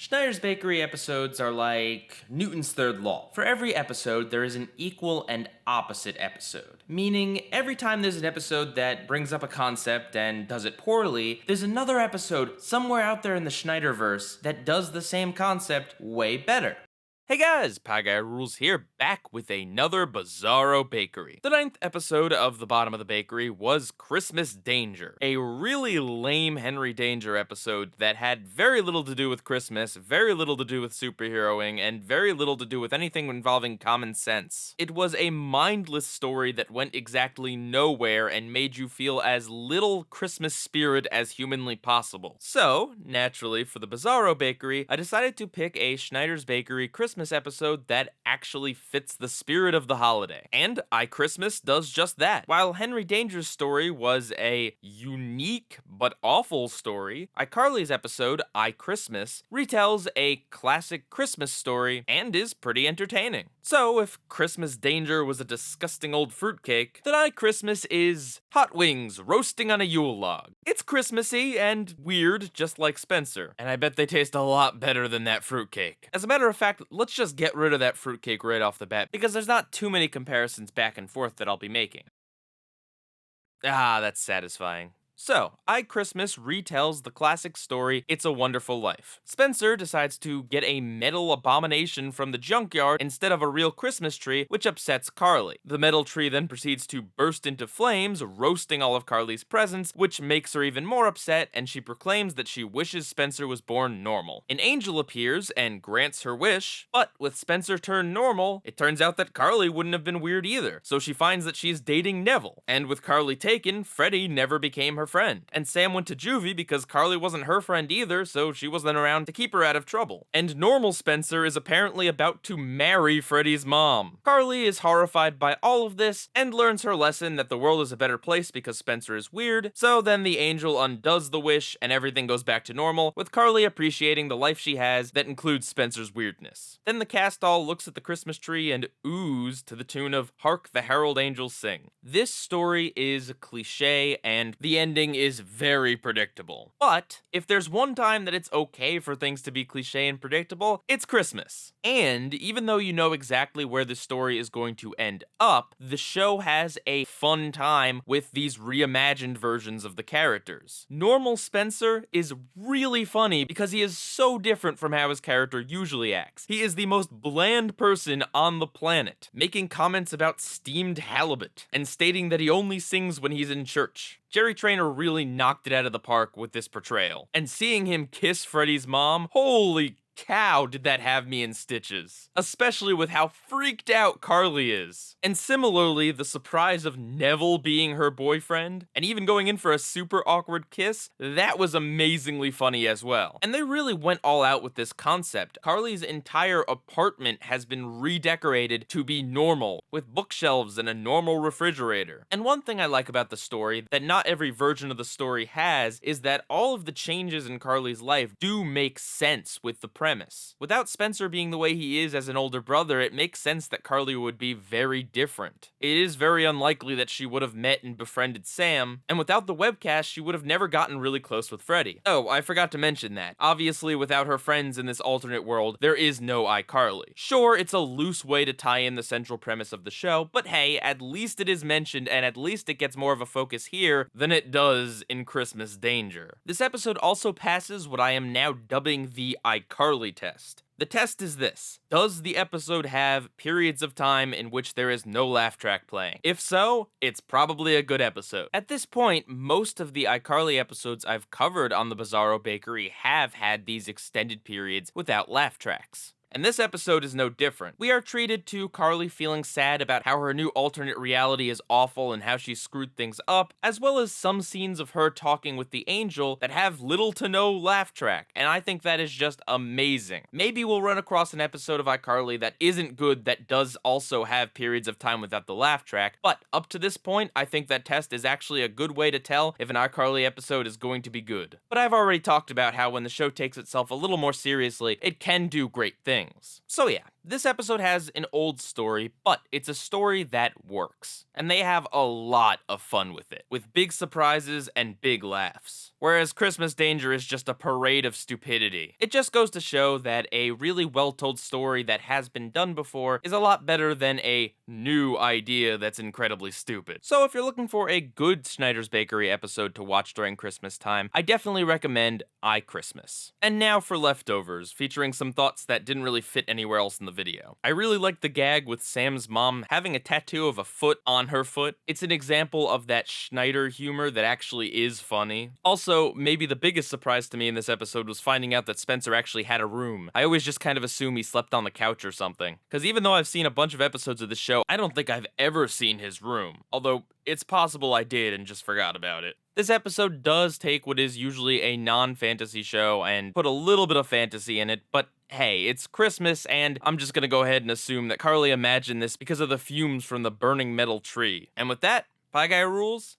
Schneider's Bakery episodes are like Newton's third law. For every episode, there is an equal and opposite episode. Meaning, every time there's an episode that brings up a concept and does it poorly, there's another episode somewhere out there in the Schneiderverse that does the same concept way better. Hey guys, PIEGUYRULZ here, back with another Bizarro Bakery. The ninth episode of The Bottom of the Bakery was Christmas Danger, a really lame Henry Danger episode that had very little to do with Christmas, very little to do with superheroing, and very little to do with anything involving common sense. It was a mindless story that went exactly nowhere and made you feel as little Christmas spirit as humanly possible. So, naturally, for the Bizarro Bakery, I decided to pick a Schneider's Bakery Christmas episode that actually fits the spirit of the holiday. And iChristmas does just that. While Henry Danger's story was a unique but awful story, iCarly's episode, iChristmas, retells a classic Christmas story and is pretty entertaining. So if Christmas Danger was a disgusting old fruitcake, then iChristmas is hot wings roasting on a Yule log. It's Christmassy and weird, just like Spencer, and I bet they taste a lot better than that fruitcake. As a matter of fact, let's just get rid of that fruitcake right off the bat, because there's not too many comparisons back and forth that I'll be making. Ah, that's satisfying. So, iChristmas retells the classic story, It's a Wonderful Life. Spencer decides to get a metal abomination from the junkyard instead of a real Christmas tree, which upsets Carly. The metal tree then proceeds to burst into flames, roasting all of Carly's presents, which makes her even more upset, and she proclaims that she wishes Spencer was born normal. An angel appears and grants her wish, but with Spencer turned normal, it turns out that Carly wouldn't have been weird either, so she finds that she's dating Neville. And with Carly taken, Freddie never became her friend. And Sam went to juvie because Carly wasn't her friend either, so she wasn't around to keep her out of trouble. And normal Spencer is apparently about to marry Freddie's mom. Carly is horrified by all of this and learns her lesson that the world is a better place because Spencer is weird, so then the angel undoes the wish and everything goes back to normal, with Carly appreciating the life she has that includes Spencer's weirdness. Then the cast all looks at the Christmas tree and oohs to the tune of Hark the Herald Angels Sing. This story is cliche and the ending is very predictable. But if there's one time that it's okay for things to be cliche and predictable, it's Christmas. And even though you know exactly where the story is going to end up, the show has a fun time with these reimagined versions of the characters. Normal Spencer is really funny because he is so different from how his character usually acts. He is the most bland person on the planet, making comments about steamed halibut and stating that he only sings when he's in church. Jerry Trainer really knocked it out of the park with this portrayal. And seeing him kiss Freddie's mom, holy cow, did that have me in stitches. Especially with how freaked out Carly is. And similarly, the surprise of Neville being her boyfriend, and even going in for a super awkward kiss, that was amazingly funny as well. And they really went all out with this concept. Carly's entire apartment has been redecorated to be normal, with bookshelves and a normal refrigerator. And one thing I like about the story that not every version of the story has is that all of the changes in Carly's life do make sense with the premise. Without Spencer being the way he is as an older brother, it makes sense that Carly would be very different. It is very unlikely that she would have met and befriended Sam, and without the webcast, she would have never gotten really close with Freddie. Oh, I forgot to mention that. Obviously, without her friends in this alternate world, there is no iCarly. Sure, it's a loose way to tie in the central premise of the show, but hey, at least it is mentioned, and at least it gets more of a focus here than it does in Christmas Danger. This episode also passes what I am now dubbing the iCarly test. The test is this: does the episode have periods of time in which there is no laugh track playing? If so, it's probably a good episode. At this point, most of the iCarly episodes I've covered on the Bizarro Bakery have had these extended periods without laugh tracks. And this episode is no different. We are treated to Carly feeling sad about how her new alternate reality is awful and how she screwed things up, as well as some scenes of her talking with the angel that have little to no laugh track, and I think that is just amazing. Maybe we'll run across an episode of iCarly that isn't good that does also have periods of time without the laugh track, but up to this point, I think that test is actually a good way to tell if an iCarly episode is going to be good. But I've already talked about how when the show takes itself a little more seriously, it can do great things. So yeah, This episode has an old story, but it's a story that works. And they have a lot of fun with it, with big surprises and big laughs. Whereas Christmas Danger is just a parade of stupidity. It just goes to show that a really well-told story that has been done before is a lot better than a new idea that's incredibly stupid. So if you're looking for a good Schneider's Bakery episode to watch during Christmas time, I definitely recommend iChristmas. And now for leftovers, featuring some thoughts that didn't really fit anywhere else in the video. I really liked the gag with Sam's mom having a tattoo of a foot on her foot. It's an example of that Schneider humor that actually is funny. Also, maybe the biggest surprise to me in this episode was finding out that Spencer actually had a room. I always just kind of assume he slept on the couch or something. Because even though I've seen a bunch of episodes of the show, I don't think I've ever seen his room. Although, it's possible I did and just forgot about it. This episode does take what is usually a non-fantasy show and put a little bit of fantasy in it, but hey, it's Christmas, and I'm just gonna go ahead and assume that Carly imagined this because of the fumes from the burning metal tree. And with that, Pie Guy rules.